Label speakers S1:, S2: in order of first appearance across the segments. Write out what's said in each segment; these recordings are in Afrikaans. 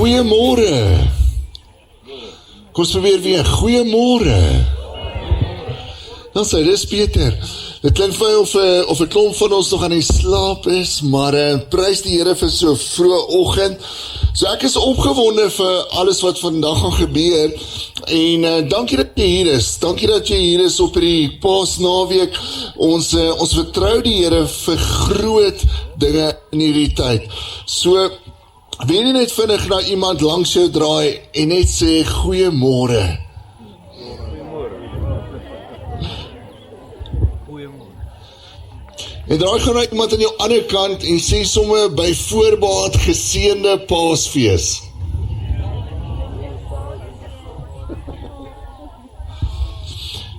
S1: Goeiemôre. Kom ons probeer weer. Goeiemôre. Dan sê, dis Pieter. Dit klink vir my of 'n klomp van ons nog aan die slaap is, maar prys die Here vir so vroeë oggend. So ek is opgewonde vir alles wat vandag gaan gebeur, en dankie dat jy hier is. Dankie dat jy hier is op hierdie Paasnaweek. Ons vertrou die Here vir groot dinge in hierdie tyd. So, wil jy net vinnig na iemand langs jou draai en net sê, goeiemôre. En draai gaan na iemand aan jou ander kant en sê somme by voorbaat geseënde Paasfees.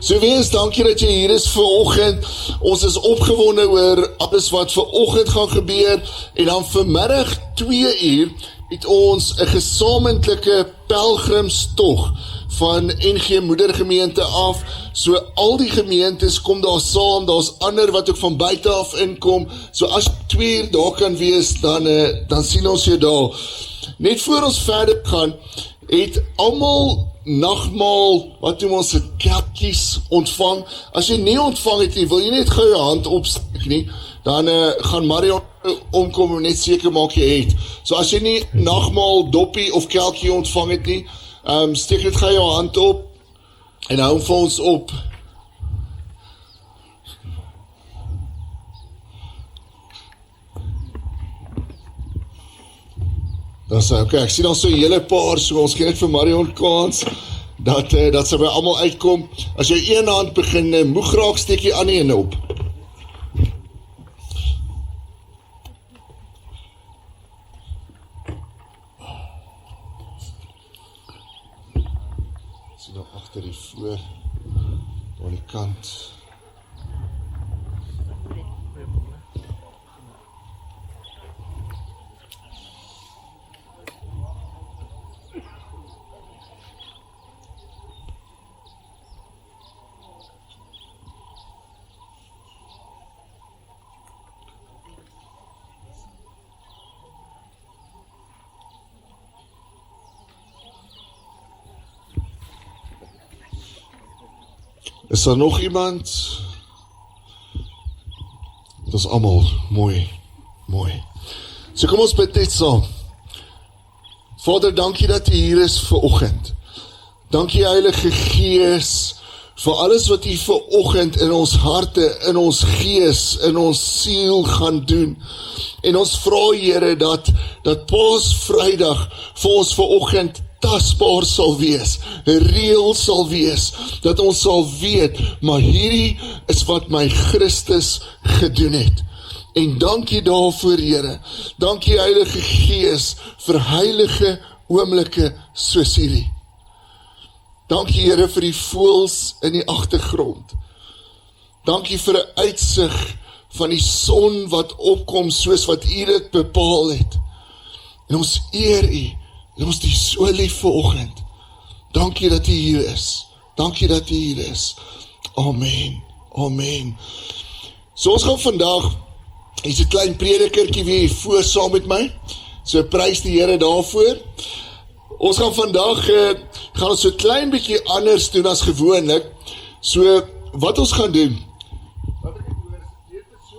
S1: So wees, dankie dat jy hier is vir oggend. Ons is opgewonde oor alles wat vir oggend gaan gebeur, en dan vanmiddag 2 uur het ons 'n gesamentlike pelgrimstog van NG Moedergemeente af. So al die gemeentes kom daar saam, daar's ander wat ook van buite af inkom. So as 2 uur daar kan wees, dan sien ons jou daar. Net voor ons verder gaan, het almal nagmaal, wat doen ons, het kelkies ontvang. As jy nie ontvang het nie, wil jy net gou jou hand opsteek nie, dan gaan Marion omkom en net seker maak jy het. So as jy nie nagmaal, doppie of kelkie ontvang het nie, steek net gou jou hand op en hou vir ons op. Dan sê, okay, ek sien al so 'n hele paar, so ons gee net vir Marion kans, dat sy by almal uitkom. As jy een hand begin moeg raak, steek jy aan die ene op. Sien nou agter die voor, aan die kant. Is daar nog iemand? Dit is almal mooi. So kom ons bid net saam. Vader, dankie dat U hier is vir oggend. Dankie Heilige Gees vir alles wat U vir oggend in ons harte, in ons gees, in ons siel gaan doen. En ons vra Here dat Paasvrydag vir ons vir oggend tasbaar sal wees, reël sal wees, dat ons sal weet, maar hierdie is wat my Christus gedoen het. En dankie daarvoor, Here. Dankie Heilige Gees vir heilige oomblikke soos hierdie. Dankie Here vir die voëls in die agtergrond. Dankie vir 'n uitsig van die son wat opkom soos wat U dit bepaal het. En ons eer U. En ons is so lief vir oggend. Dankie dat U hier is. Dankie dat U hier is. Amen. So ons gaan vandag, hier's 'n klein predikertjie weer voor saam met my. So prys die Here daarvoor. Ons gaan vandag, gaan ons so klein bietjie anders doen as gewoonlik. So wat ons gaan doen. Wat ek hoor, is dit so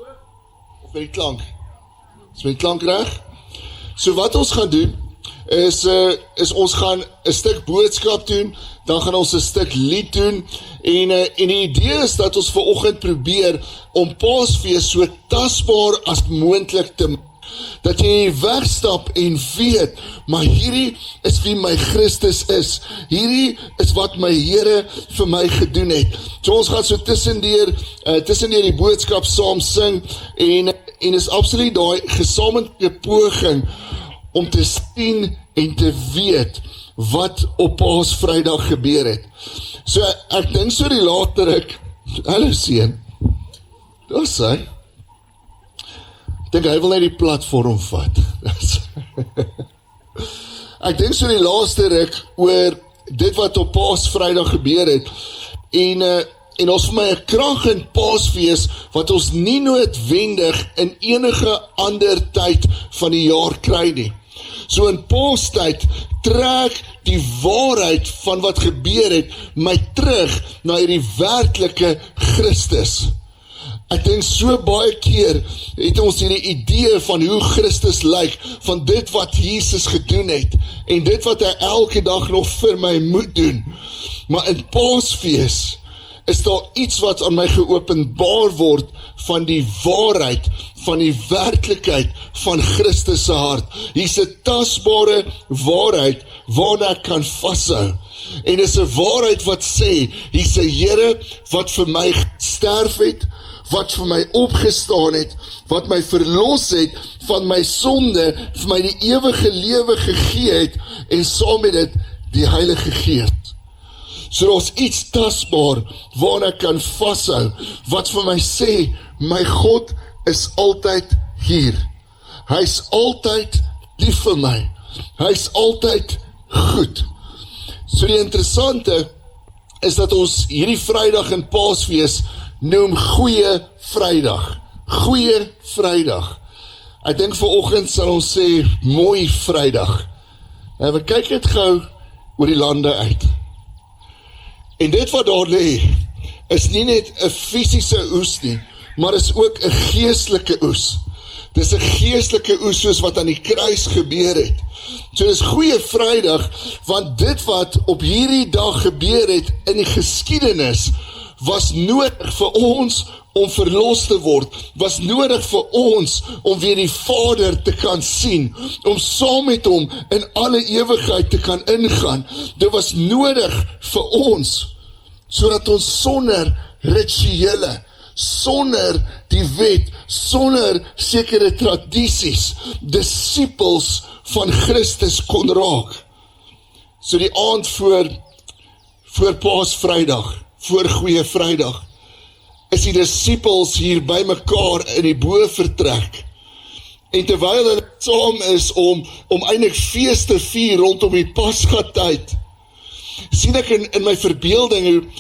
S1: of met die klank? Is met die klank reg? So wat ons gaan doen, is ons gaan 'n stuk boodskap doen, dan gaan ons 'n stuk lied doen, en die idee is dat ons vanoggend probeer om Paasfees so tasbaar as moontlik te maak, dat jy wegstap en weet, maar hierdie is wie my Christus is, hierdie is wat my Here vir my gedoen het. So ons gaan so tussendeur die boodskap saam sing, en is absoluut daai gesamentlike poging om te sien en te weet wat op Paasvrydag gebeur het. So ek dink so die later ek, hallo seun, daar sê, ek dink hy wil net die platform vat. Ek dink so die laaste ruk oor dit wat op Paasvrydag gebeur het, en ons vir my 'n krag in Paasfees wat ons nie noodwendig in enige ander tyd van die jaar kry nie. So in Paastyd trek die waarheid van wat gebeur het my terug na hierdie werklike Christus. Ek dink so baie keer het ons hierdie idee van hoe Christus lyk, van dit wat Jesus gedoen het, en dit wat hy elke dag nog vir my moet doen. Maar in Paasfees is daar iets wat aan my geopenbaar word van die waarheid, van die werklikheid van Christus se hart. Hier's 'n tasbare waarheid waarna ek kan vashou. En dis 'n waarheid wat sê, hier's 'n Here wat vir my gesterf het, wat vir my opgestaan het, wat my verlos het van my sonde, vir my die ewige lewe gegee het, en saam met dit die Heilige Gees. So daar's iets tasbaar waarna ek kan vashou, wat vir my sê, my God is altyd hier. Hy's altyd lief vir my. Hy's altyd goed. So die interessante is dat ons hierdie Vrydag in Paasfees noem Goeie Vrydag. Goeie Vrydag. Ek dink vanoggend sal ons sê Mooi Vrydag. En we kyk net gou oor die lande uit. En dit wat daar lê, is nie net 'n fisiese oes nie, maar is ook 'n geestelike oes. Dis 'n geestelike oes soos wat aan die kruis gebeur het. So dis Goeie Vrydag, want dit wat op hierdie dag gebeur het in die geskiedenis, was nodig vir ons om verlos te word, was nodig vir ons om weer die Vader te kan sien, om saam met hom in alle ewigheid te kan ingaan. Dit was nodig vir ons, sodat ons sonder rituele, sonder die wet, sonder sekere tradisies, disippels van Christus kon raak. So die aand voor Paasvrydag, voor Goeie Vrydag, is die disippels hier by mekaar in die bovertrek. En terwyl hulle saam is om eintlik fees te vier rondom die Pasgatyd, sien ek in my verbeelding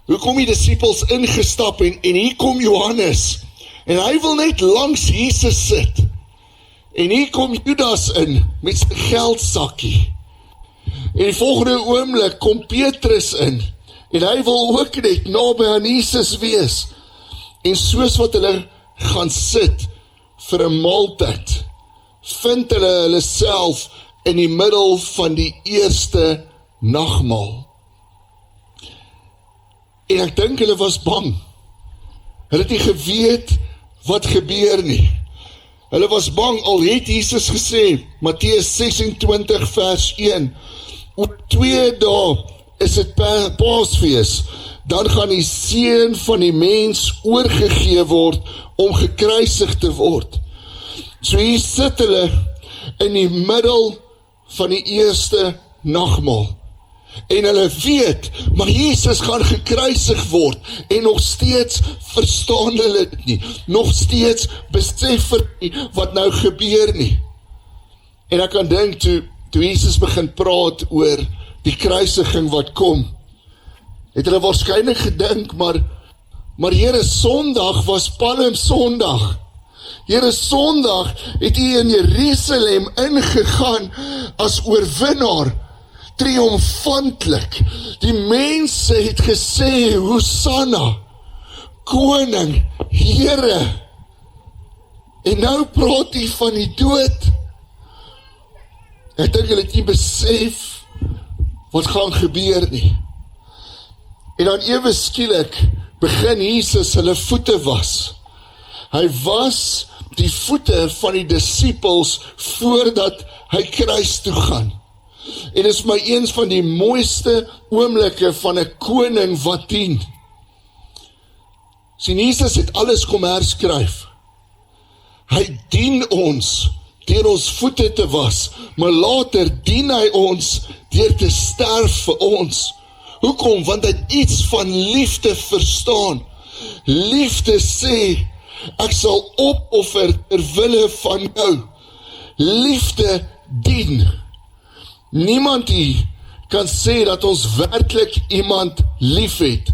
S1: hoe kom die disippels ingestap en hier kom Johannes en hy wil net langs Jesus sit. En hier kom Judas in met sy geldsakkie. En die volgende oomblik kom Petrus in en hy wil ook net naby aan Jesus wees. En soos wat hulle gaan sit vir 'n maaltyd, vind hulle self in die middel van die eerste nagmaal. En ek dink hulle was bang. Hulle het nie geweet wat gebeur nie. Hulle was bang, al het Jesus gesê, Matteus 26 vers 1, oor 2 dae is dit Paasfees, dan gaan die Seun van die mens oorgegee word om gekruisig te word. So hier sit hulle in die middel van die eerste nagmaal. En hulle weet, maar Jesus gaan gekruisig word, en nog steeds verstaan hulle dit nie, nog steeds besef hulle nie wat nou gebeur nie. En ek kan dink, toe Jesus begin praat oor die kruisiging wat kom, het hulle waarskynlik gedink, maar Here, Sondag was Palm Sondag. Here, Sondag het U in Jerusalem ingegaan as oorwinnaar, triomfantlik. Die mense het gesê, Hosanna, Koning, Here. En nou praat U van die dood. Ek dink hulle het nie besef wat gaan gebeur nie. En dan ewe skielik begin Jesus hulle voete was. Hy was die voete van die disippels voordat hy kruis toe gaan. En dit is my een van die mooiste oomblikke van 'n koning wat dien. Sien, Jesus het alles kom herskryf. Hy dien ons deur ons voete te was, maar later dien hy ons deur te sterf vir ons. Hoekom? Want hy het iets van liefde verstaan. Liefde sê, ek sal opoffer ter wille van jou. Liefde dien. Niemand hier kan sê dat ons werklik iemand lief het,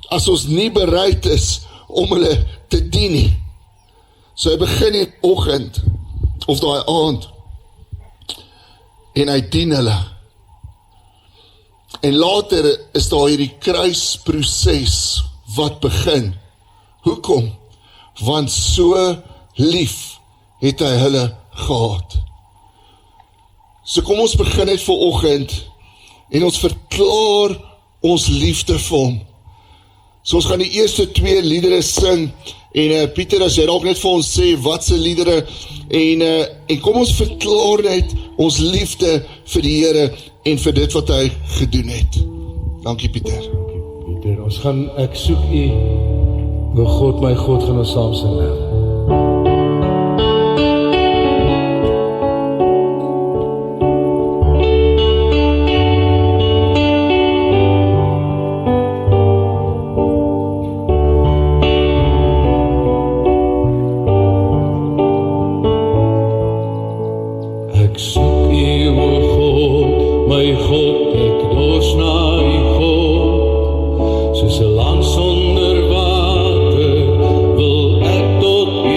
S1: as ons nie bereid is om hulle te dien nie. So hy begin die oggend, of daai aand, en hy dien hulle. En later is daar hierdie kruisproses wat begin. Hoekom? Want so lief het hy hulle gehad. So kom ons begin net vanoggend en ons verklaar ons liefde vir hom. So ons gaan die eerste 2 liedere sing en Pieter, as jy dalk net vir ons sê wat se liedere en kom ons verklaar net ons liefde vir die Here en vir dit wat hy gedoen het. Dankie Pieter.
S2: Pieter, ons gaan Ek soek U, o God, my God, gaan ons saam sing nou. Ek soek U, o God, my God, ek dors na U God, soos 'n lam sonder water, wil ek tot U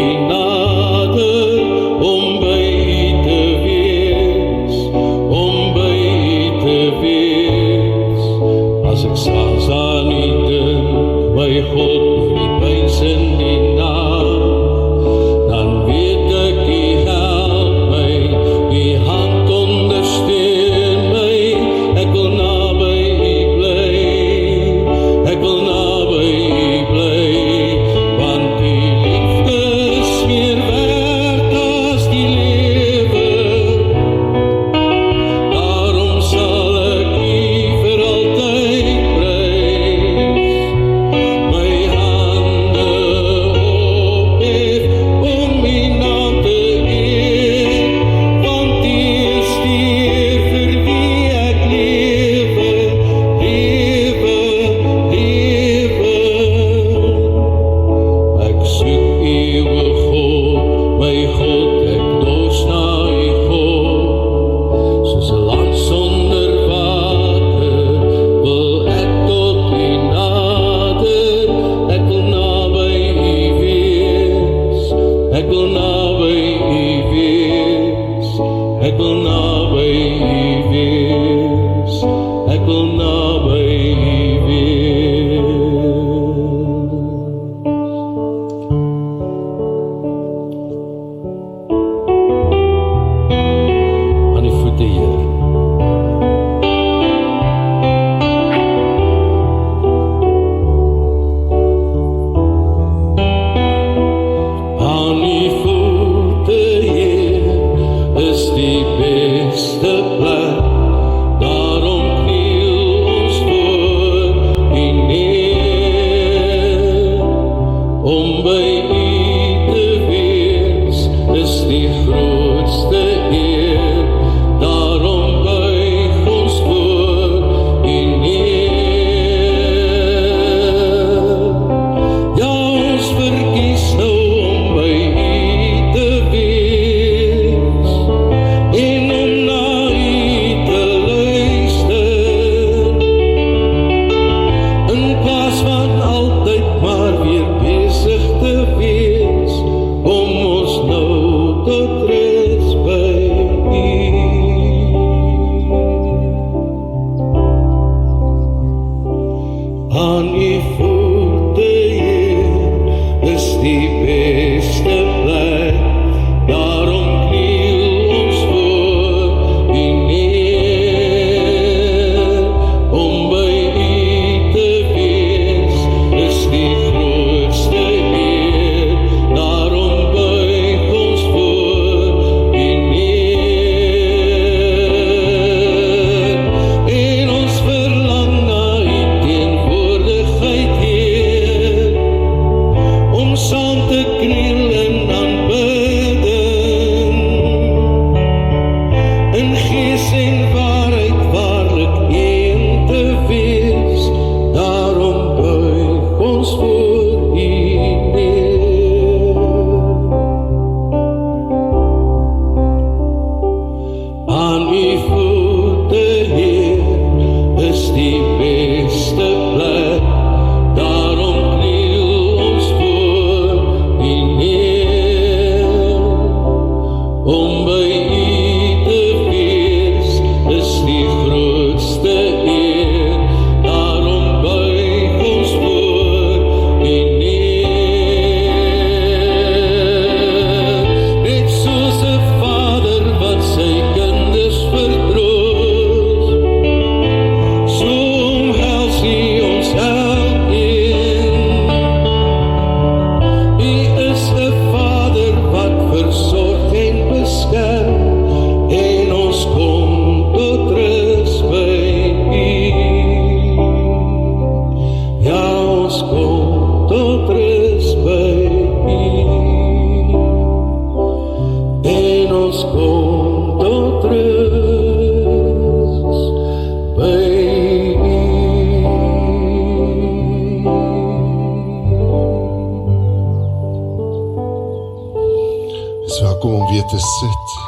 S1: welkom om weer te sit.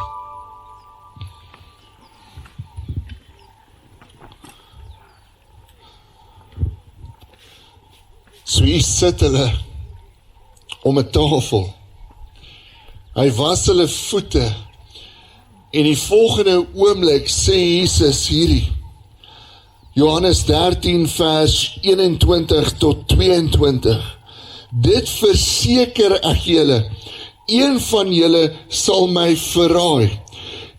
S1: So hier sit hulle om 'n tafel. Hy was hulle voete en die volgende oomblik sê Jesus hierdie. Johannes 13 vers 21 tot 22. Dit verseker ek julle, een van julle sal my verraai.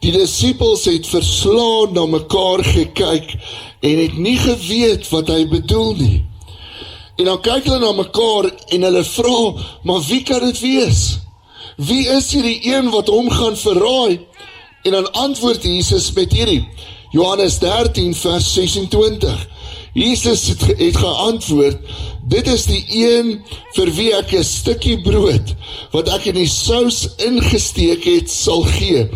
S1: Die disippels het verslaan na mekaar gekyk en het nie geweet wat hy bedoel nie. En dan kyk hulle na mekaar en hulle vra, maar wie kan dit wees? Wie is hierdie een wat hom gaan verraai? En dan antwoord Jesus met hierdie, Johannes 13 vers 26. Jesus het geantwoord, dit is die een vir wie ek 'n stukkie brood, wat ek in die sous ingesteek het, sal gee.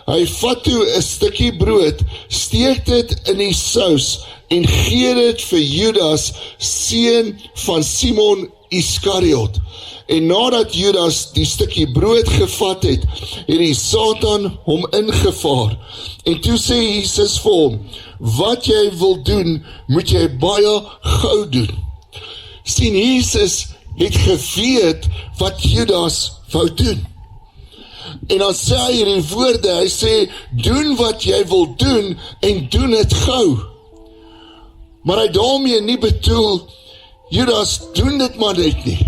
S1: Hy vat toe 'n stukkie brood, steek dit in die sous en gee dit vir Judas, seun van Simon Iskariot. En nadat Judas die stukkie brood gevat het, het die Satan hom ingevaar. En toe sê Jesus vir hom, wat jy wil doen, moet jy baie gou doen. Sien, Jesus het geweet wat Judas wou doen. En dan sê hy hierdie woorde, hy sê, doen wat jy wil doen en doen dit gou. Maar hy daarmee nie bedoel, Judas, doen dit maar net nie.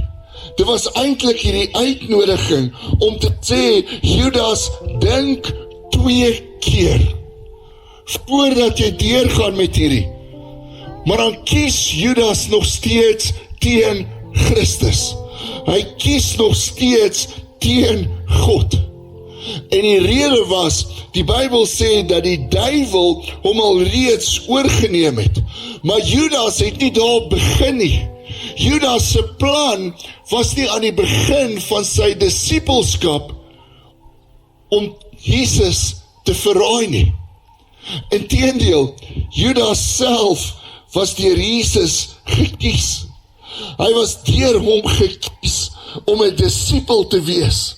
S1: Dit was eintlik hierdie uitnodiging om te sê, Judas, dink 2 keer voordat jy deurgaan met hierdie. Maar dan kies Judas nog steeds teen Christus. Hy kies nog steeds teen God. En die rede was, die Bybel sê dat die duiwel hom al reeds oorgeneem het. Maar Judas het nie daar begin nie. Judas se plan was nie aan die begin van sy disippelskap om Jesus te verraai nie. Inteendeel, Judas self was deur Jesus gekies. Hy was deur hom gekies om 'n disipel te wees.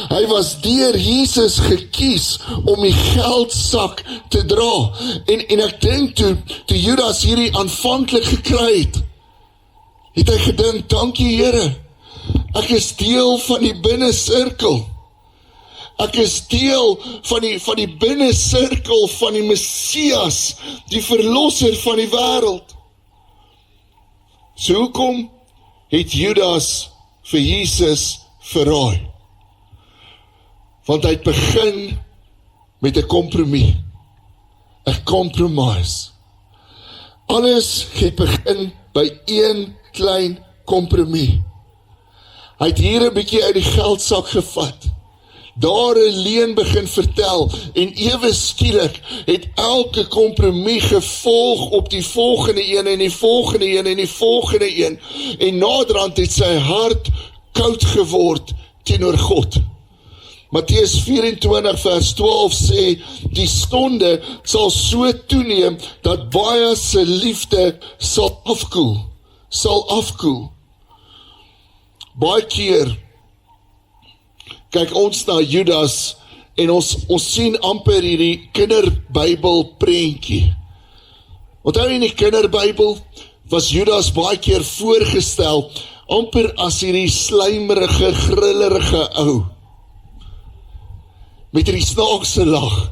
S1: Hy was deur Jesus gekies om die geldsak te dra. En ek dink toe Judas hierdie aanvanklik gekry het hy gedink, dankie Here, ek is deel van die binnesirkel. Ek is deel van die binnesirkel van die Messias, die verlosser van die wêreld. So hoekom het Judas vir Jesus verraai? Want hy het begin met 'n kompromie. 'n Compromise. Alles het begin by een klein kompromie. Hy het hier 'n bietjie uit die geldsak gevat, daar 'n leuen begin vertel, en ewe skielik het elke kompromie gevolg op die volgende een, en die volgende een, en die volgende een, en naderhand het sy hart koud geword teenoor God. Matteus 24 vers 12 sê, die stonde sal so toeneem, dat baie se liefde sal afkoel. Baie keer kyk ons na Judas en ons sien amper hierdie kinderbybel prentjie. Onthou in die kinderbybel was Judas baie keer voorgestel amper as hierdie slijmerige, grillerige ou met hierdie snaakse lag.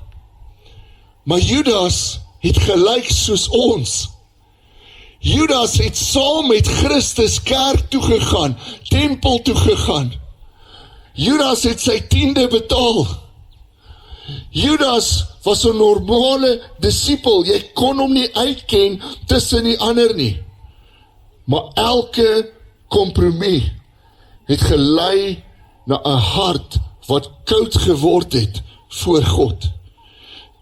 S1: Maar Judas het gelyk soos ons. Judas het saam met Christus kerk toegegaan, tempel toegegaan. Judas het sy 10de betaal. Judas was 'n normale disipel, jy kon hom nie uitken tussen die ander nie. Maar elke kompromie het gelei na 'n hart wat koud geword het voor God.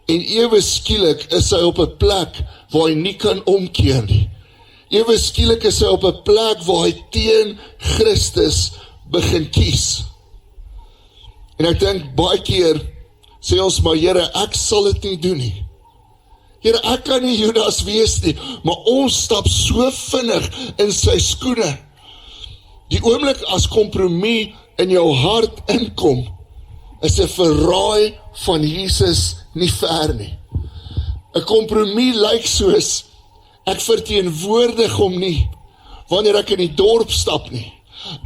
S1: En ewe skielik is hy op 'n plek waar hy nie kan omkeer nie. Ewe skielik is hy op 'n plek waar hy teen Christus begin kies. En ek dink baie keer sê ons maar, Here, ek sal dit nie doen nie. Here, ek kan nie Judas wees nie, maar ons stap so vinnig in sy skoene. Die oomblik as kompromie in jou hart inkom, is 'n verraai van Jesus nie ver nie. 'n Kompromie lyk soos, ek verteenwoordig hom nie, wanneer ek in die dorp stap nie.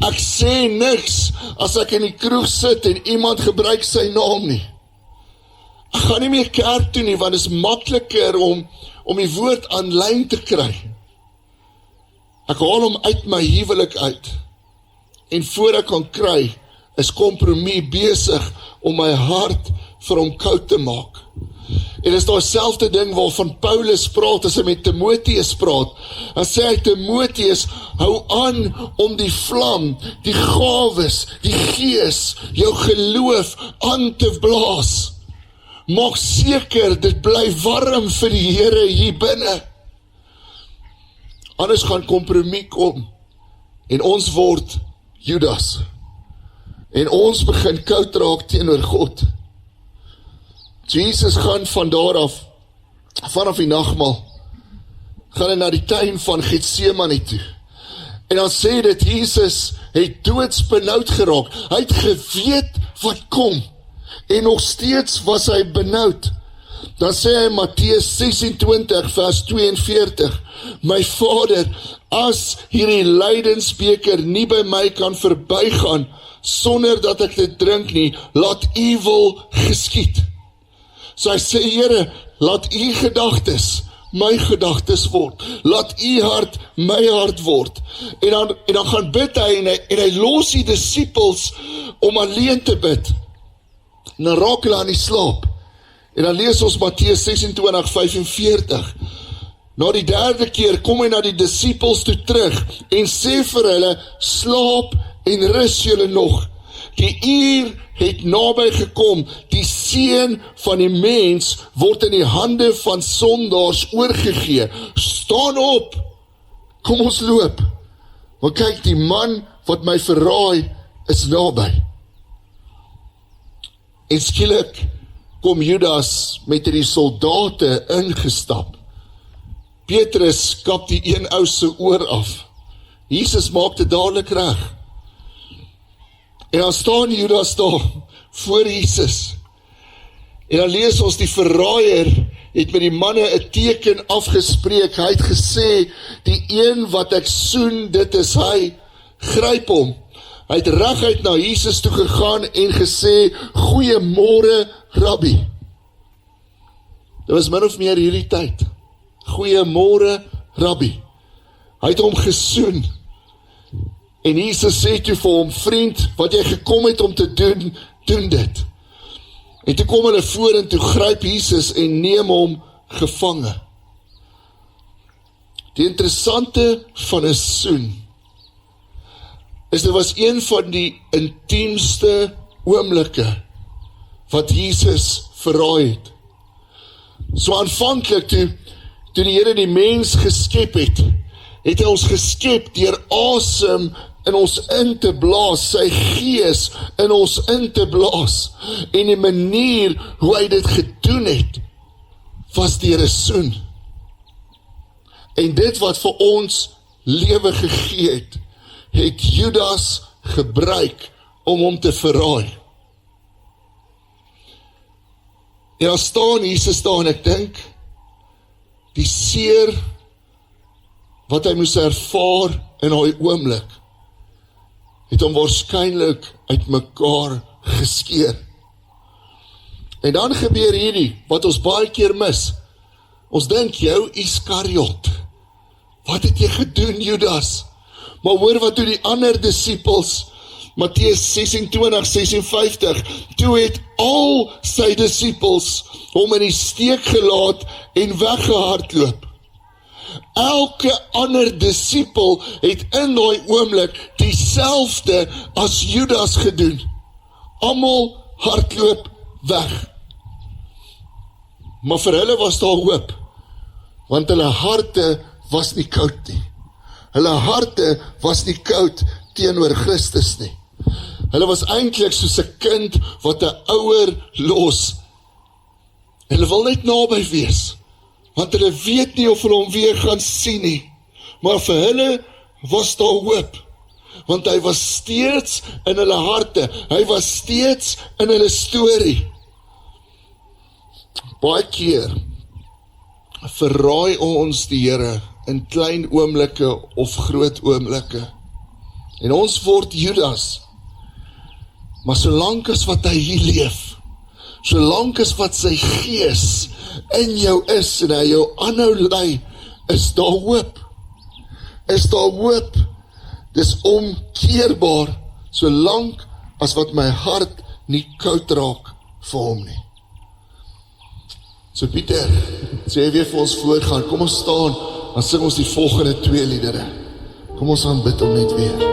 S1: Ek sê niks, as ek in die kroeg sit en iemand gebruik sy naam nie. Ek gaan nie meer kerk toe nie, want het is makliker om die woord aanlyn te kry. Ek haal hom uit my huwelik uit, en voor ek kan kry, is kompromie besig om my hart vir hom koud te maak. En is daar selfde ding waarvan Paulus praat as hy met Timotheus praat. Dan sê hy, Timotheus, hou aan om die vlam, die gawes, die gees, jou geloof aan te blaas. Maak seker, dit bly warm vir die Here hier binne. Anders gaan kompromie kom, en ons word Judas. En ons begin koud raak teenoor God. Jesus gaan van daar af, vanaf die nagmaal, gaan hy na die tuin van Getsemane toe. En dan sê dit, Jesus het doodsbenoud geraak. Hy het geweet wat kom. En nog steeds was hy benoud. Dan sê hy in Matteus 26 vers 42, my Vader, as hierdie lydensbeker nie by my kan verbygaan, sonder dat ek dit drink nie, laat u wil geskied. So hy sê, Here, laat u gedagtes my gedagtes word. Laat u hart my hart word. En dan gaan bid hy, en hy los die disippels om alleen te bid. En dan raak hulle aan die slaap. En dan lees ons Matteus 26:45. Na die derde keer kom hy na die disippels toe terug en sê vir hulle, slaap en rus julle nog. Die uur het naby gekom, die seun van die mens word in die hande van sondaars oorgegee. Staan op, kom ons loop. Want kyk, die man wat my verraai is naby. En skielik kom Judas met die soldate ingestap. Petrus kap die een ou se oor af. Jesus maak dit dadelik reg. En dan staan Judas daar voor Jesus. En dan lees ons, die verraaier het met die manne 'n teken afgespreek. Hy het gesê, die een wat ek soen, dit is hy, gryp hom. Hy het reguit na Jesus toe gegaan en gesê, goeiemôre Rabbi. Dit was min of meer hierdie tyd. Goeiemôre Rabbi. Hy het hom gesoen. En Jesus sê toe vir hom, vriend, wat jy gekom het om te doen, doen dit. En toe kom hulle voor en toe gryp Jesus en neem hom gevange. Die interessante van 'n soen, is dit was een van die intiemste oomblikke wat Jesus verraai het. So aanvanklik toe die Here die mens geskep het hy ons geskep deur asem in ons in te blaas, sy gees in ons in te blaas, en die manier hoe hy dit gedoen het, was deur 'n soen. En dit wat vir ons lewe gegee het Judas gebruik om hom te verraai. En dan staan Jesus daar en ek dink, die seer wat hy moes ervaar in daai oomblik, het hom waarskynlik uit mekaar geskeur. En dan gebeur hierdie, wat ons baie keer mis. Ons dink, jou Iskariot, wat het jy gedoen, Judas? Maar hoor wat toe die ander disippels, Matteus 26:56, toe het al sy disippels hom in die steek gelaat en weggehardloop. Elke ander disipel het in daai oomblik dieselfde as Judas gedoen. Almal hardloop weg. Maar vir hulle was daar hoop, want hulle harte was nie koud nie. Hulle harte was nie koud teenoor Christus nie. Hulle was eintlik soos 'n kind wat 'n ouer los. Hulle wil net naby wees, want hulle weet nie of hulle hom weer gaan sien nie. Maar vir hulle was daar hoop. want hy was steeds in hulle harte, hy was steeds in hulle storie. Baie keer verraai ons die Here in klein oomblikke of groot oomblikke. En ons word Judas. Maar solank as wat hy hier leef, solank as wat sy gees in jou is en hy jou aanhou lei, is daar hoop. Is daar hoop. Dis omkeerbaar, solank as wat my hart nie koud raak vir hom nie. So Pieter, sê jy weer vir ons voorgaan, kom ons staan, dan sing ons die volgende 2 liedere. Kom ons aanbid hom net weer.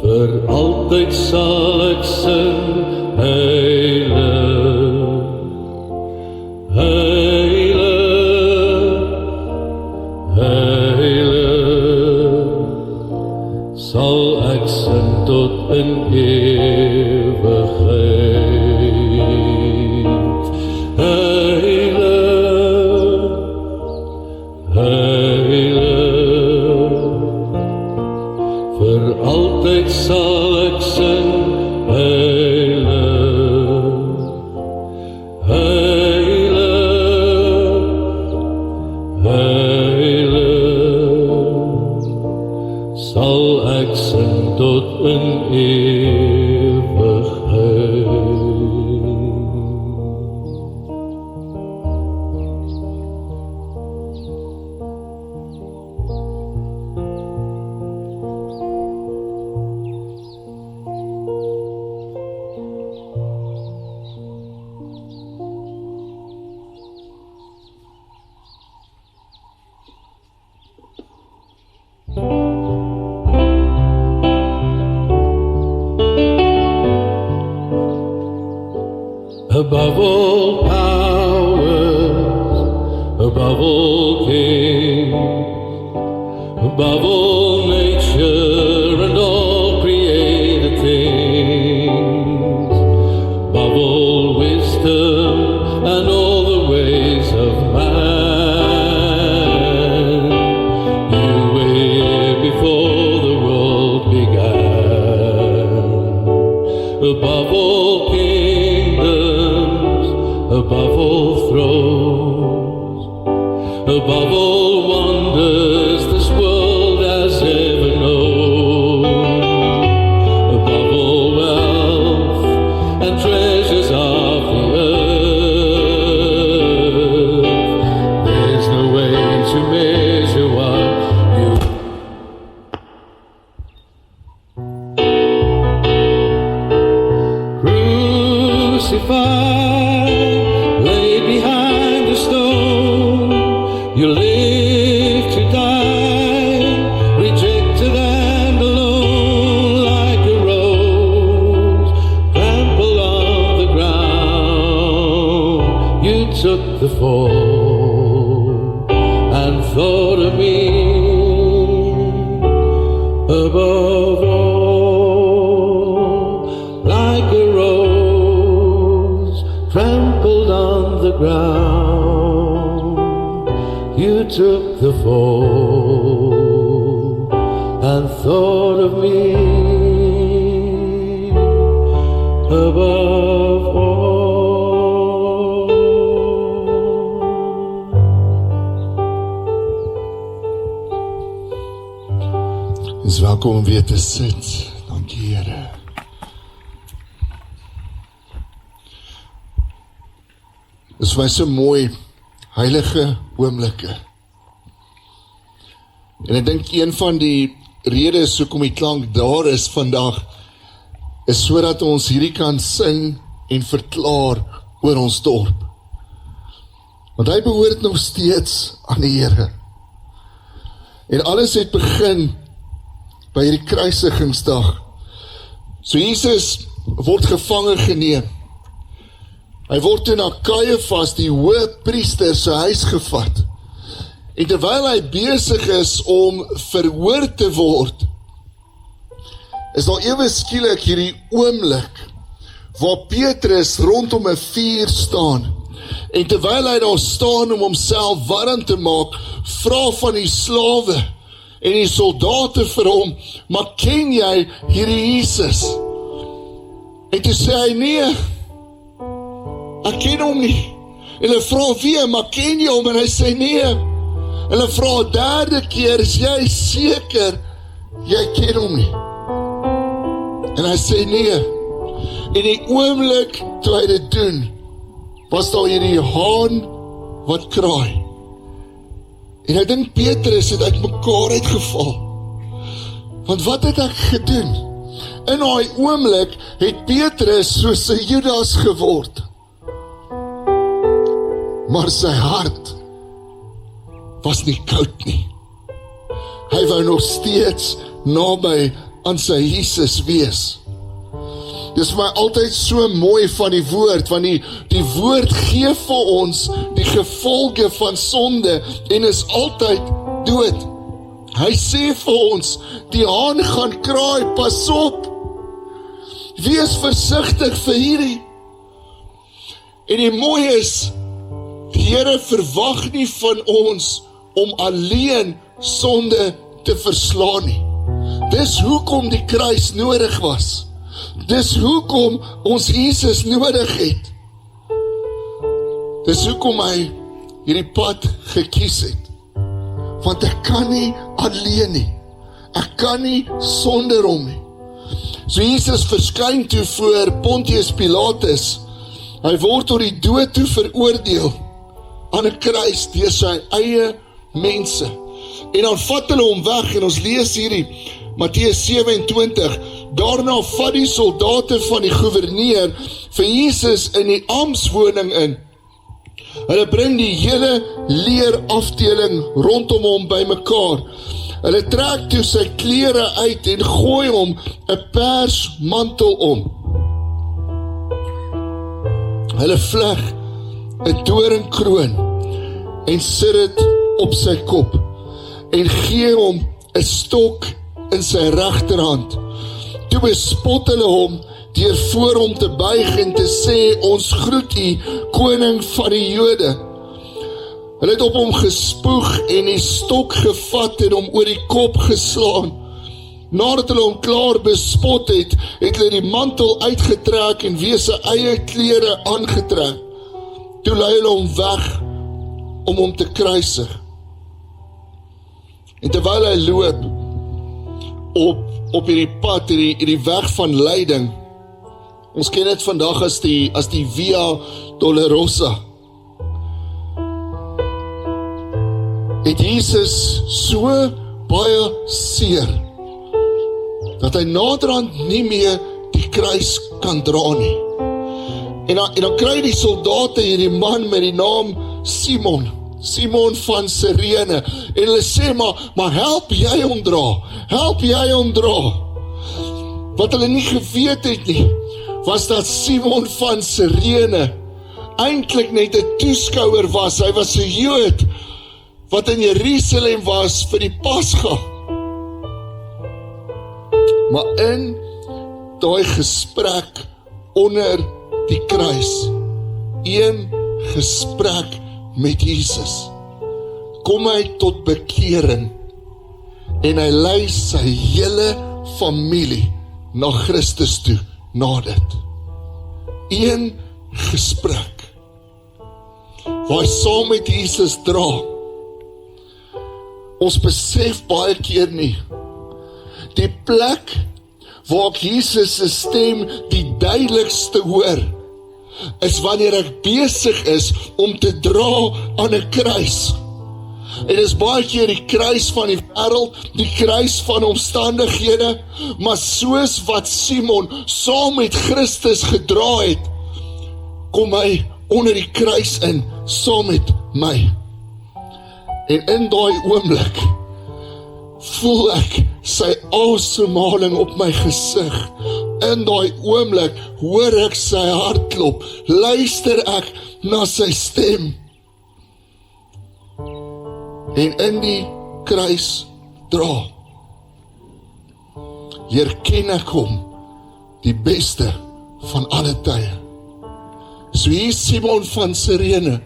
S2: Vir altyd sal ek sing, heilig. Sal ek sing tot in ewigheid. Heilig, heilig, vir altyd sal ek sing, heilig, heilig, heilig, sal ek sing tot in ewigheid. Above all powers, above all kings, above all nature and all created things, above all wisdom and all the ways of man, you were here before the world began. Above all kingdoms, above all thrones, above all wonders this world has ever known, above all wealth and treasures of the earth, there's no way to measure what you crucified, laid behind the stone. You lived to die, rejected and alone, like a rose trampled on the ground. You took the fall and thought of me above all, like a rose trampled on the ground. You took the fall and thought of me above all.
S1: Is welkom om weer te sit. Dankie Here. Dis vir my so mooi, heilige oomblikke. En ek dink een van die redes hoekom die klank daar is vandag, is sodat ons hierdie kan sing en verklaar oor ons dorp. Want hy behoort nog steeds aan die Here. En alles het begin by hierdie kruisigingsdag. So Jesus word gevange geneem. Hy word toe na Kajafas, die hoëpriester, sy huis gevat. En terwyl hy besig is om verhoor te word, is daar ewe skielik hierdie oomblik waar Petrus rondom 'n vuur staan. En terwyl hy daar staan om homself warm te maak, vra van die slawe en die soldate vir hom, maar ken jy hierdie Jesus? En toe sê hy, nee, ek ken hom nie. En hulle vra weer, maar ken jy hom? En hy sê nee. Hulle vra 'n derde keer, is jy seker jy ken hom nie? En hy sê nee. En die oomblik toe hy dit doen, was daar hierdie haan wat kraai. En ek dink Petrus het uit mekaar uitgeval. Want wat het ek gedoen? In daai oomblik het Petrus soos 'n Judas geword. Maar sy hart was nie koud nie. Hy wou nog steeds naby aan sy Jesus wees. Dis vir my altyd so mooi van die woord, want die woord gee vir ons die gevolge van sonde en is altyd dood. Hy sê vir ons, die haan gaan kraai, pas op. Wees versigtig vir hierdie. En die mooi is, die Here verwag nie van ons om alleen sonde te verslaan nie. Dis hoekom die kruis nodig was. Dis hoekom ons Jesus nodig het. Dis hoekom hy hierdie pad gekies het. Want ek kan nie alleen nie. Ek kan nie sonder hom nie. So Jesus verskyn toe voor Pontius Pilatus. Hy word tot die dood toe veroordeel aan 'n kruis deur sy eie mense. En dan vat hulle hom weg en ons lees hierdie Matteus 27. Daarna vat die soldate van die goewerneur vir Jesus in die amptswoning in. Hulle bring die hele leerafdeling rondom hom bymekaar. Hulle trek toe sy klere uit en gooi hom 'n persmantel om. Hulle vleg 'n doringkroon en sit dit op sy kop en gee hom 'n stok in sy regterhand. Toe bespot hulle hom deur voor hom te buig en te sê, ons groet u, koning van die Jode. Hulle het op hom gespoeg en die stok gevat en hom oor die kop geslaan. Nadat hulle hom klaar bespot het, het hulle die mantel uitgetrek en weer sy eie klere aangetrek. Toe lei hulle hom weg om hom te kruisig. En terwyl hy loop op hierdie pad, hierdie weg van lyding, ons ken dit vandag as die Via Dolorosa, het Jesus so baie seer, dat hy naderhand nie meer die kruis kan dra nie. En dan kry die soldate hierdie man met die naam Simon van Sirene, en hulle sê, maar help jy hom dra, Wat hulle nie geweet het nie, was dat Simon van Sirene eintlik net 'n toeskouer was. Hy was 'n Jood wat in Jerusalem was vir die Pasga. Maar in daai gesprek onder die kruis, een gesprek met Jesus, kom hy tot bekering en hy lei sy hele familie na Christus toe na dit. Een gesprek waar hy saam met Jesus dra. Ons besef baie keer nie die plek waar ek Jesus se stem die duidelikste hoor, is wanneer ek besig is om te dra aan 'n kruis. En is baie keer die kruis van die wêreld, die kruis van omstandighede, maar soos wat Simon saam met Christus gedra het, kom hy onder die kruis in, saam met my. En in daai oomblik voel ek sy asemhaling op my gesig. In daai oomblik hoor ek sy hartklop, luister ek na sy stem. En in die kruis dra, leer ken ek hom, die beste van alle tye. So hier is Simon van Sirene.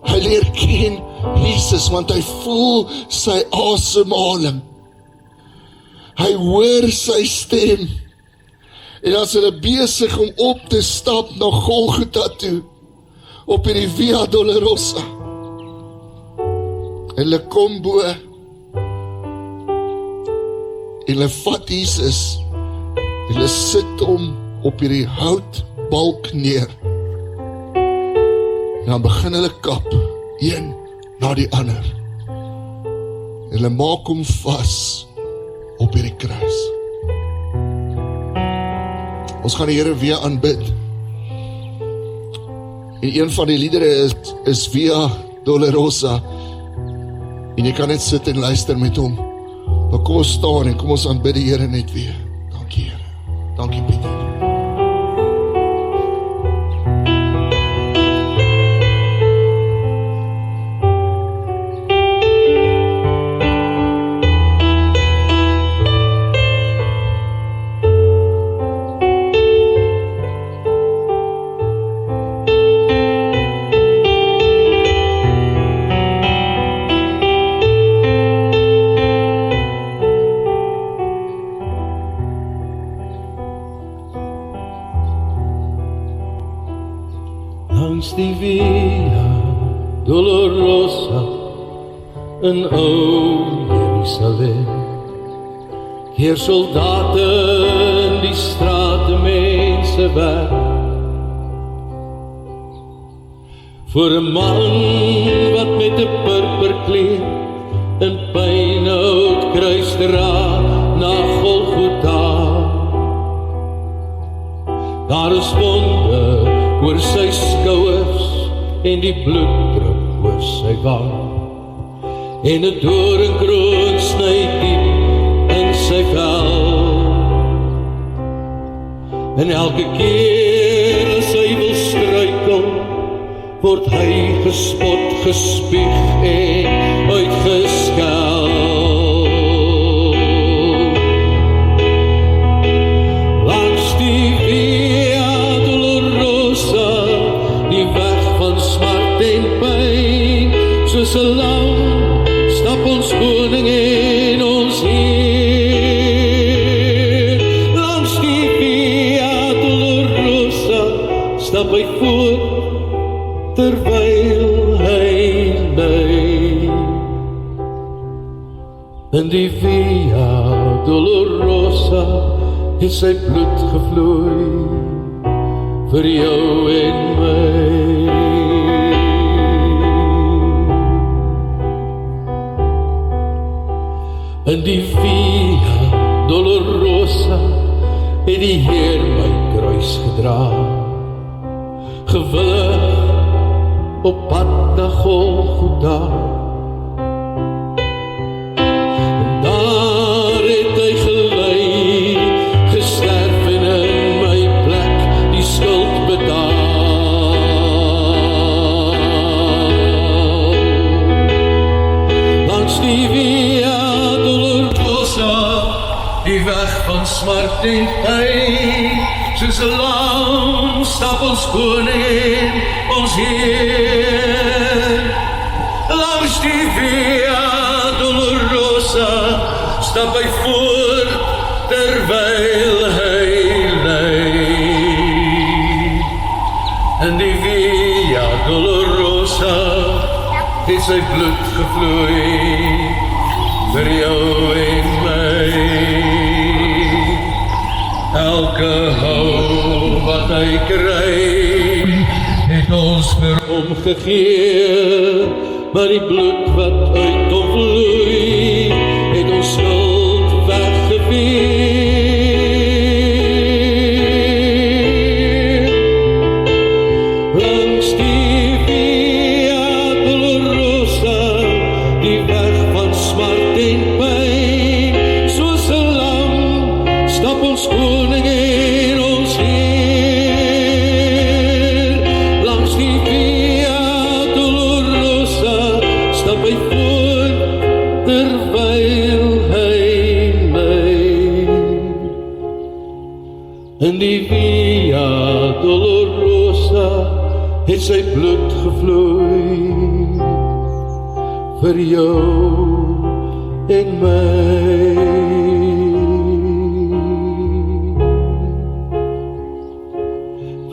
S1: Hy leer ken Jesus, want hy voel sy asemhaling. Hy hoor sy stem. En as hulle besig om op te stap na Golgotha toe, op hierdie Via Dolorosa, en hulle kom bo, en hulle vat Jesus, en hulle sit hom op hierdie houtbalk neer. En dan begin hulle kap, een na die ander. En hulle maak hom vas op hierdie kruis. Ons gaan die Here weer aanbid. En een van die liedere is Via Dolorosa. En jy kan net sit en luister met hom. Maar kom ons staan en kom ons aanbid die Here net weer. Dankie Here. Dankie Pieter.
S2: Dolorosa in ou Jerusalem. Keer soldate in die strate mense weg, voor 'n man wat met 'n purperkleed in pynhout kruis dra na Golgotha. Daar is wonde oor sy skouers en die bloed drup oor sy wang, en 'n doringkroon sny diep in sy vel. En elke keer as hy wil struikel, word hy gespot, gespieg en uitgeskel. Langs die Via Dolorosa, die weg van smart en pyn, soos 'n lam stap ons koning en ons Heer. Langs die Via Dolorosa stap hy voor, terwyl hy lei. In die Via Dolorosa het sy bloed gevloei vir jou en my. In die Via Dolorosa het die Heer my kruis gedra, gewillig op pad na Golgotha. En daar het hy gelei, gesterf en in my plek die skuld betaal. Langs die Via Dolorosa, die weg van smart en pyn, soos 'n lam stap ons koning, ons Heer. Langs die Via Dolorosa stap hy voor, terwyl hy lei. In die Via Dolorosa het sy bloed gevloei vir jou en my. Elke hou wat hy kry, het ons vir hom gegee, maar die bloed wat uit hom vloei, het ons skuld weggeweer. Langs die Via Dolorosa, die weg van smart en pyn, soos 'n lam stap ons koning en ons Heer. Langs die Via Dolorosa stap hy voor, terwyl hy lei. In die Via Dolorosa het sy bloed gevloei vir jou en my.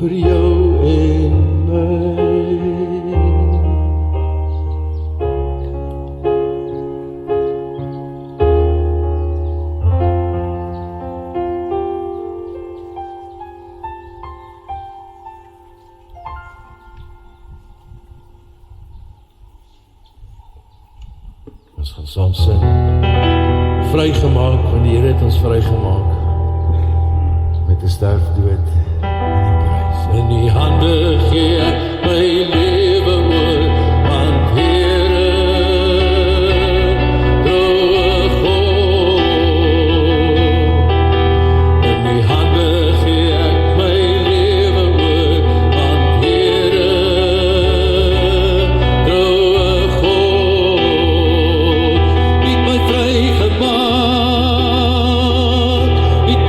S2: Vir jou en my. Ons gaan saam sing. Vrygemaak, want die Here het ons vrygemaak met 'n sterfdood. In die hande gee ek my lewe oor, want Here, troue God. In die hande gee ek my lewe oor, want Here, troue God. Het my vrygemaak, het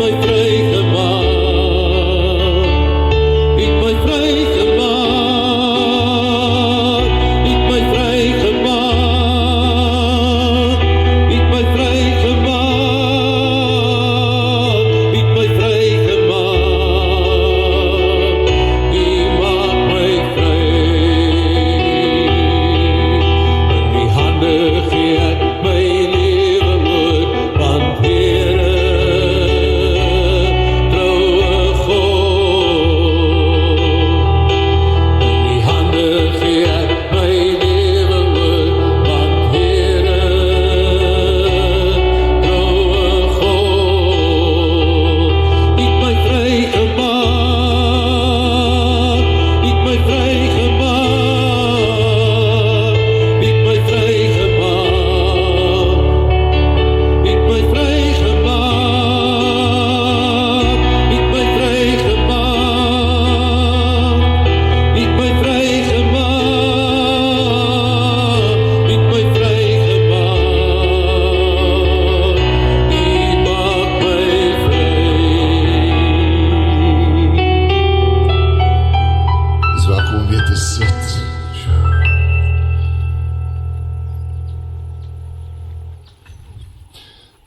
S2: my vrygemaak.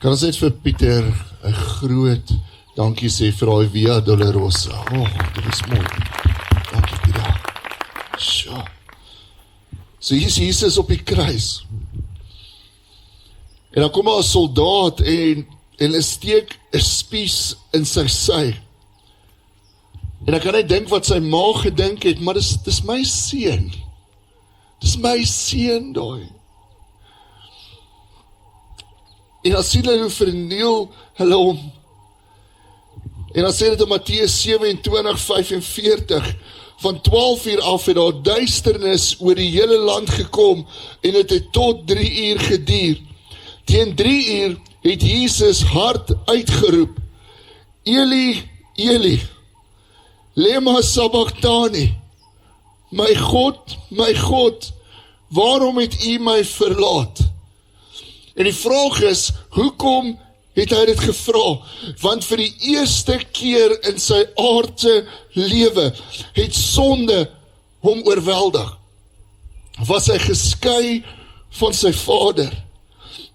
S1: Kan ons net vir Pieter 'n groot dankie sê vir daai Via Dolorosa. Dit is mooi. Dankie Pieter. Sjoe. So hier is Jesus op die kruis. En dan kom daar 'n soldaat en hulle steek 'n spies in sy sy. En ek kan net dink wat sy ma gedink het, maar dis my seun. Dis my seun daai. En dan sien hulle hoe verniel hulle hom. En dan sê dit in Matteus 27:45, van 12 uur af het daar duisternis oor die hele land gekom, en het het tot 3 uur geduur. Teen 3 uur het Jesus hard uitgeroep, Eli, Eli, lema sabachthani, my God, waarom het U my verlaat? En die vraag is, hoekom het hy dit gevra? Want vir die eerste keer in sy aardse lewe het sonde hom oorweldig. Was hy geskei van sy Vader.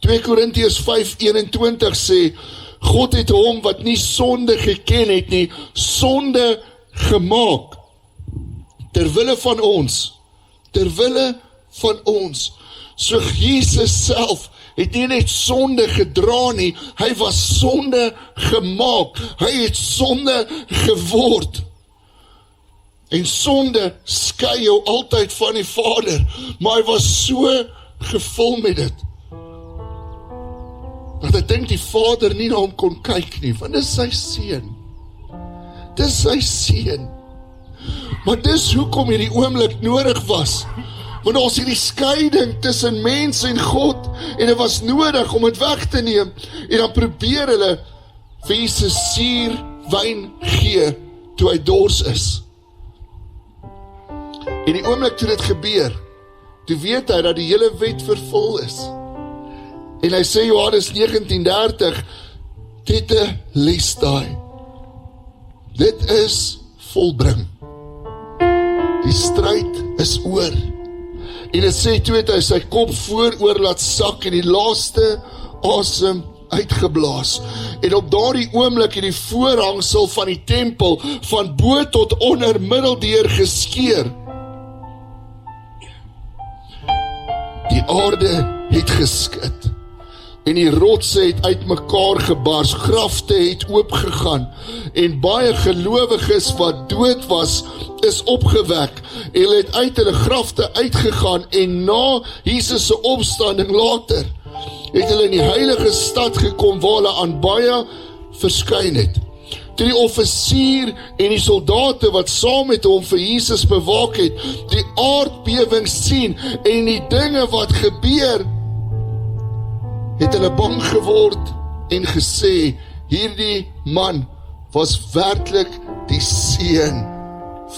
S1: 2 Korintiërs 5:21 sê, God het hom wat nie sonde geken het nie, sonde gemaak. Terwille van ons. So Jesus self het nie net sonde gedra nie, hy was sonde gemaak. Hy het sonde geword. En sonde skei jou altyd van die Vader, maar hy was so gevul met dit, dat ek dink die Vader nie na hom kon kyk nie, want dis sy seun. Dis sy seun. Maar dis hoekom hierdie oomblik nodig was. Want ons hierdie skeiding tussen mens en God, en dit was nodig om dit weg te neem, en dan probeer hulle vir Jesus suur wyn gee, toe hy dors is. En die oomblik toe dit gebeur, toe weet hy dat die hele wet vervul is. En hy sê Johannes 19:30, Tetelestai. Dit is volbring. Die stryd is oor. En dit sê toe het hy sy kop vooroor laat sak en die laaste asem uitgeblaas. En op daardie oomblik het die voorhangsel van die tempel van bo tot onder middeldeur geskeur. Die aarde het geskit. En die rotse het uitmekaar gebars, grafte het oopgegaan, en baie gelowiges wat dood was, is opgewek, en hulle het uit hulle grafte uitgegaan, en na Jesus se opstanding later, het hulle in die heilige stad gekom, waar hulle aan baie verskyn het. Toe die offisier en die soldate wat saam met hom vir Jesus bewaak het, die aardbewing sien, en die dinge wat gebeur, het hulle bang geword en gesê, hierdie man was werklik die seun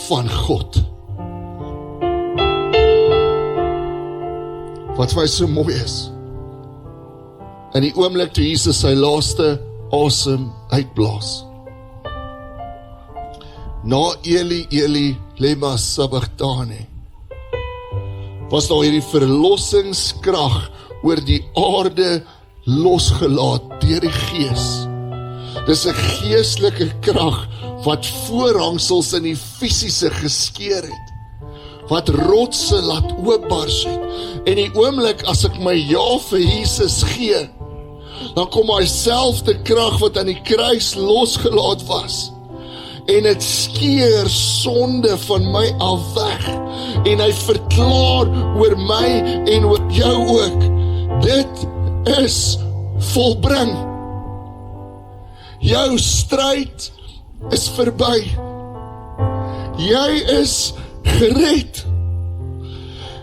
S1: van God. Wat vir my so mooi is, in die oomblik toe Jesus sy laaste asem uitblaas, na Eli, Eli, lema sabachthani, was daar hierdie verlossingskrag oor die aarde losgelaat deur die Gees. Dis 'n geestelike krag wat voorhangsels in die fisiese geskeur het, wat rotse laat oopbars het. En die oomblik as ek my ja vir Jesus gee, dan kom hy selfde krag wat aan die kruis losgelaat was, en het skeer sonde van my af weg, en hy verklaar oor my en oor jou ook, dit is volbring. Jou stryd is verby. Jy is gered.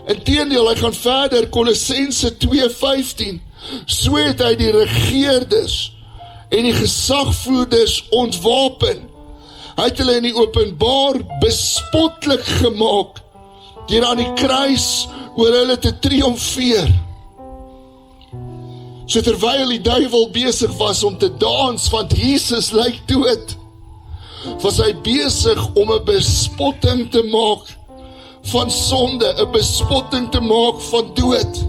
S1: Inteendeel, hy gaan verder, Kolossense 2:15, so het hy die regeerders en die gesagvoerders ontwapen. Hy het hulle in die openbaar bespotlik gemaak, deur aan die kruis oor hulle te triomfeer. So terwyl die duiwel besig was om te dans, want Jesus lyk dood, was hy besig om 'n bespotting te maak van sonde, 'n bespotting te maak van dood.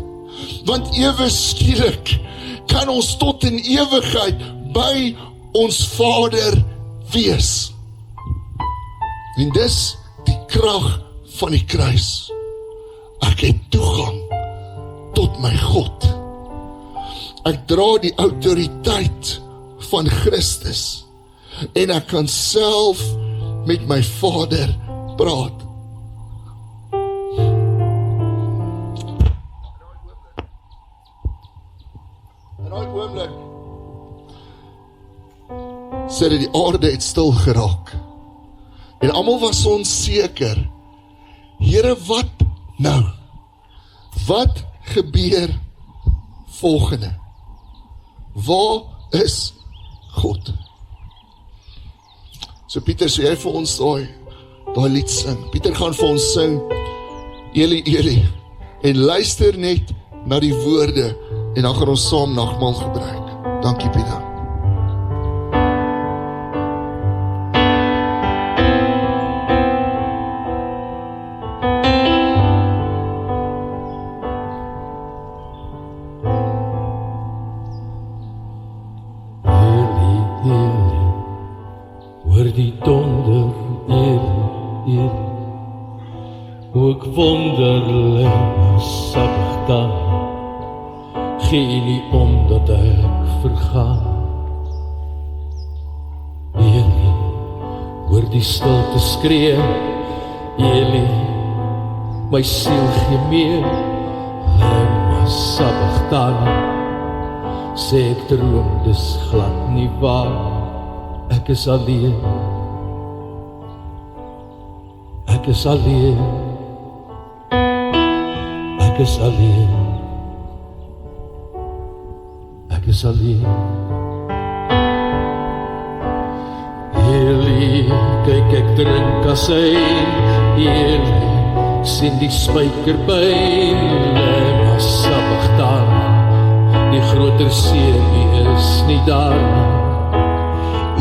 S1: Want ewe skielik kan ons tot in ewigheid by ons Vader wees. En dis die krag van die kruis. Ek het toegang tot my God. Ek dra die autoriteit van Christus en ek kan self met my Vader praat. In daai oomblik sê dit die aarde het stil geraak. En almal was onseker. Here, wat nou? Wat gebeur volgende? Waar is God? So Pieter, sê jy vir ons daai lied sing. Pieter gaan vir ons sing, Eli, Eli. En luister net na die woorde en dan gaan ons saam nagmaal gebruik. Dankie Pieter.
S2: Die donder, ook wonderlik sabachtan, gee nie omdat ek vergaan. Eli, hoor die stilte skree, Eli, my siel gee meer, lema sabachtan, sê ek droom, dis glad nie waar. Ek is alleen. Ek is alleen. Ek is alleen. Ek is alleen. Eli, kyk ek drink asyn. Eli, sien die spykerbyn. Lema sabachtan, die groter see, die is nie daar.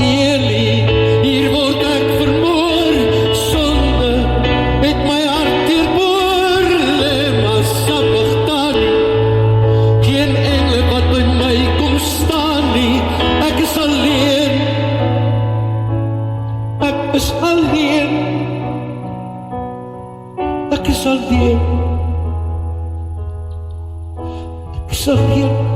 S2: Eli, hier word ek vermoor, sonde het my hart deurboor, lema sabachtan, geen engele wat by my kom staan nie, ek is alleen, ek is alleen, ek is alleen, ek is alleen.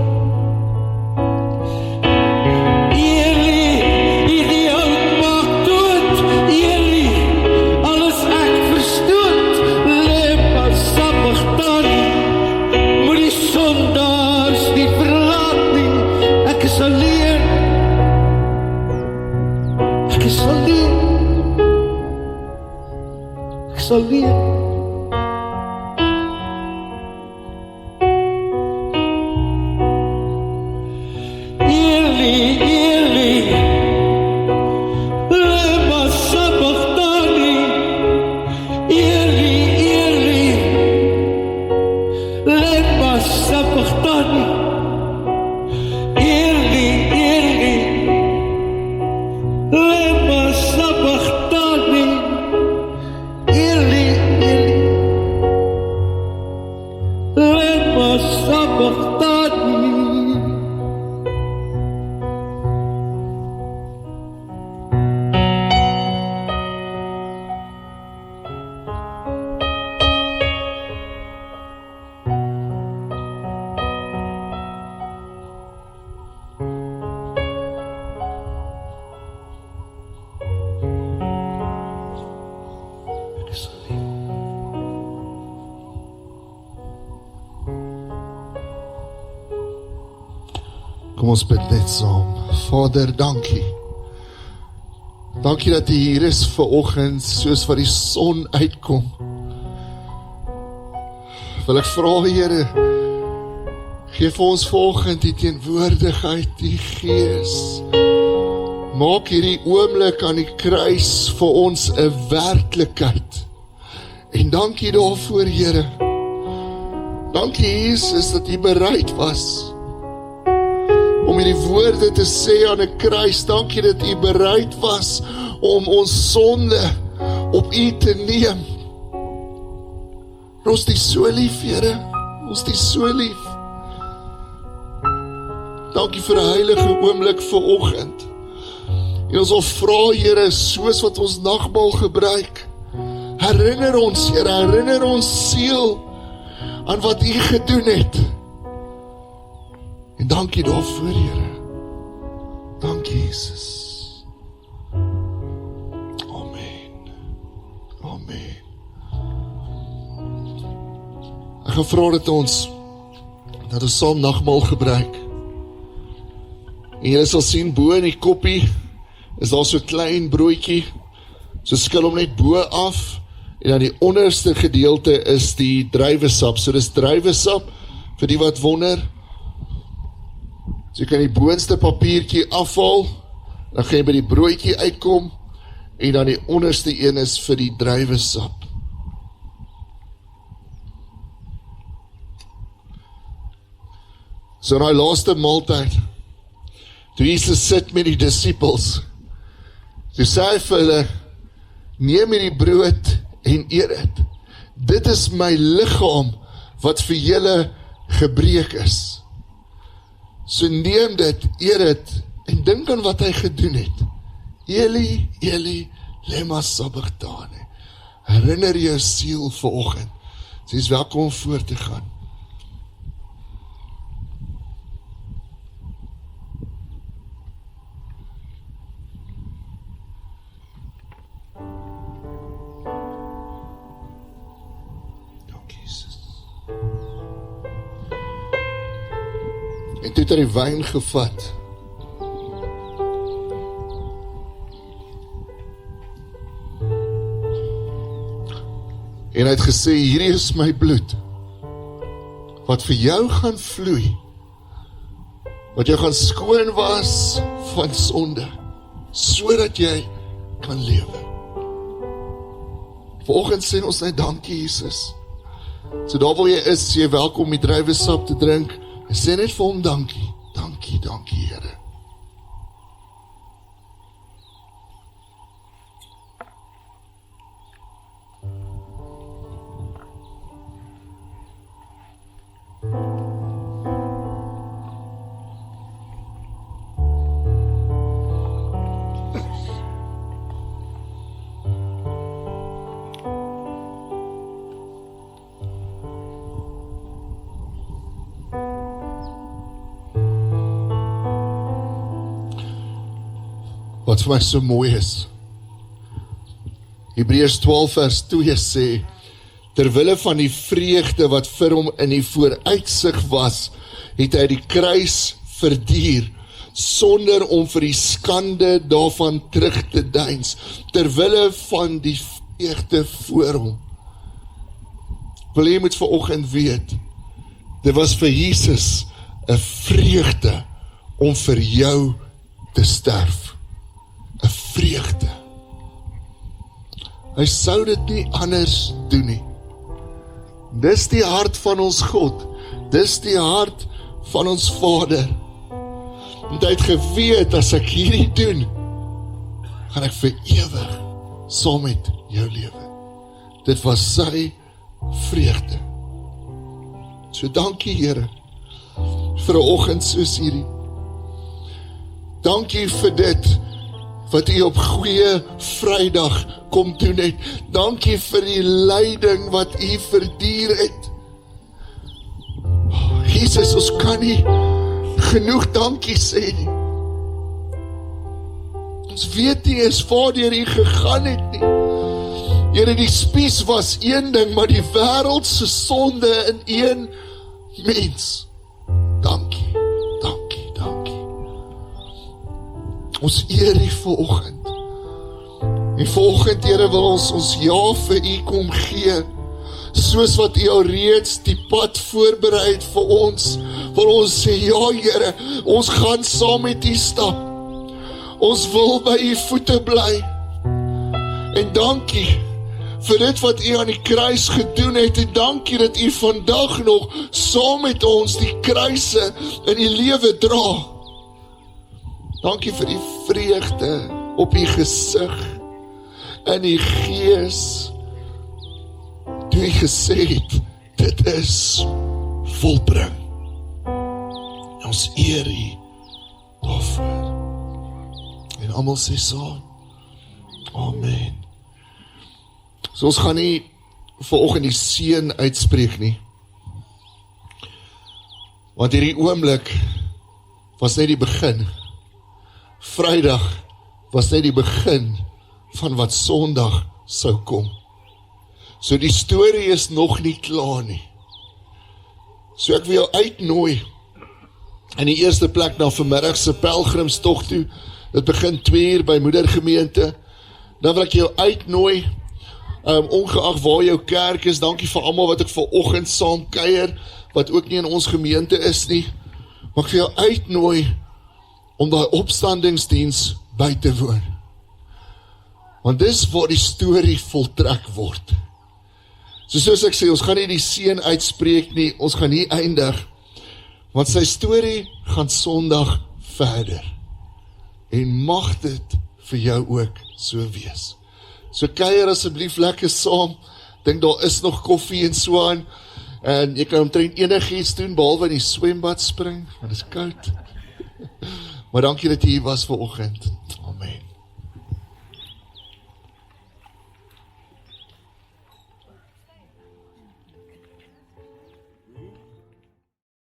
S2: Alleen. Eli, Eli, lema sabachthani. Eli, Eli, lema sabachthani. Eli, Eli, lema sabachthani.
S1: Kom ons bid net saam. Vader, dankie. Dankie dat U hier is vanoggend, soos wat die son uitkom. Wil ek vra, Here, gee vir ons vanoggend die teenwoordigheid, die Gees. Maak hierdie oomblik aan die kruis vir ons 'n werklikheid. En dankie daarvoor, Here. Dankie, Jesus, dat U bereid was om hierdie woorde te sê aan 'n kruis. Dankie dat U bereid was om ons sonde op U te neem. Ons is so lief, Here. Ons is so lief. Dankie vir 'n heilige oomblik vanoggend. En ons wil vra, Here, soos wat ons nagmaal gebruik, herinner ons, Here, herinner ons siel aan wat U gedoen het. En dankie daarvoor, Here. Dankie, Jesus. Amen. Amen. Ek gaan vra dat ons saam nagmaal gebruik. En jy sal sien, bo in die koppie is daar so 'n klein broodjie, so skil hom net bo af, en dan die onderste gedeelte is die druiwesap. So dis druiwesap, vir die wat wonder. So jy kan die boonste papiertjie afhaal, dan gaan jy by die broodjie uitkom, en dan die onderste een is vir die druiwesap. So in die laaste maaltyd, toe Jesus sit met die disippels, toe sê hy vir hulle, neem hierdie brood en eet dit. Dit is my liggaam wat vir julle gebreek is. So neem dit, eet dit, en dink aan wat hy gedoen het. Eli, Eli, lema sabachthani. Herinner jou siel vanoggend. Sy is welkom om voor te gaan. En toe het hy die wyn gevat. En hy het gesê, hierdie is my bloed, wat vir jou gaan vloei, wat jou gaan skoon was van sonde, sodat jy kan lewe. Vanoggend sê ons net dankie, Jesus. So daar waar jy is, jy welkom om die druiwesap te drink, en sê net vir hom dankie, dankie, dankie, Here. Wat vir my so mooi is, Hebreërs 12 vers 2 sê, terwille van die vreugde wat vir hom in die vooruitsig was, het hy die kruis verduur, sonder om vir die skande daarvan terug te deins, terwille van die vreugde voor hom. Wil jy moet vanoggend weet, dit was vir Jesus 'n vreugde om vir jou te sterf. 'n vreugde. Hy sou dit nie anders doen nie. Dis die hart van ons God, dis die hart van ons Vader. Want hy het geweet, as ek hierdie doen, gaan ek vir ewig saam met jou lewe. Dit was sy vreugde. So dankie, Here, vir 'n oggend soos hierdie. Dankie vir dit, wat U op goeie Vrydag kom doen het. Dankie vir die lyding wat U verduur het. Jesus, ons kan nie genoeg dankie sê nie. Ons weet nie eens waardeur U gegaan het nie. Here, die spies was een ding, maar die wêreld se sonde in een mens. Dankie, dankie, dankie. Ons eer U vanoggend. En vanoggend, Here, wil ons ja vir U kom gee, soos wat U al reeds die pad voorberei het vir ons, wil ons sê, ja, Here, ons gaan saam met U stap. Ons wil by U voete bly. En dankie vir dit wat U aan die kruis gedoen het, en dankie dat U vandag nog saam met ons die kruise in die lewe dra. Dankie vir die vreugde op U gesig, in die gees, toe U gesê het, dit is volbring. Ons eer U daarvoor. En almal sê saam, amen. So ons gaan nie vanoggend die seën uitspreek nie, want hierdie oomblik was net die begin. Vrydag was net die begin van wat Sondag sou kom. So die storie is nog nie klaar nie. So ek wil jou uitnooi in die eerste plek na vanmiddag se pelgrimstog toe. Dit begin 2 uur by Moedergemeente. Dan wil ek jou uitnooi, ongeag waar jou kerk is, dankie vir almal wat ek vanoggend saam kuier, wat ook nie in ons gemeente is nie, maar ek vir jou uitnooi om daai opstandingsdiens by te woon. Want dis waar die storie voltrek word. So soos ek sê, ons gaan nie die seën uitspreek nie, ons gaan nie eindig, want sy storie gaan Sondag verder. En mag dit vir jou ook so wees. So kuier asseblief lekker saam, dink daar is nog koffie en so aan, en jy kan omtrent enigiets doen, behalwe in die swembad spring, want dit is koud. Maar dankie dat jy hier was vanoggend.